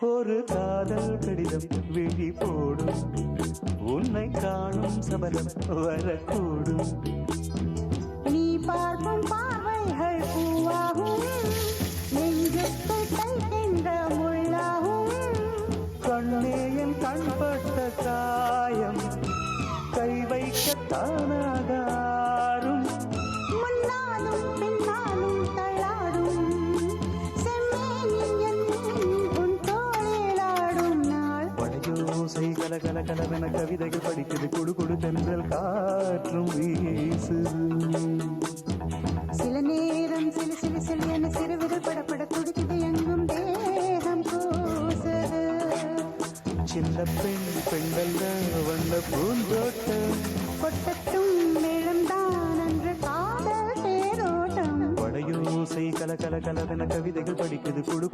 ஒரு காதல் கடிதம் விழி போடும், உன்னை காணும் சபலம் வரக்கூடும். நீ பார்க்கும் பார்வைகள் பூவாகும், நெஞ்சுக்கு தைக்கின்ற முள்ளாகும். கண்ணே என் கண்பட்ட காயம் கை வைக்கத்தானாகாரும். முன்னாலும் பின்னாலும் தள்ளாடும் செம்மேனி என் உன் தோளிலாடும் நாள். வளையோசை கல கல கலவென கவிதைகள் படிக்குது, குடு குடு தென்றல் காற்றும் வீசுது. சில நேரம் சிலு சிலு சிலு என சிறுவிரல் படப்பட துடிக்குது, எங்கும் தேகம் கூசுது. சின்ன பெண் பெண்ணல்ல வண்ண பூந்தோட்டம், கொட்டட்டும் மேளம்தான் அன்று காதல் தேரோட்டம். வளையோசை கல கல கலவென கவிதைகள் படிக்குது, குடு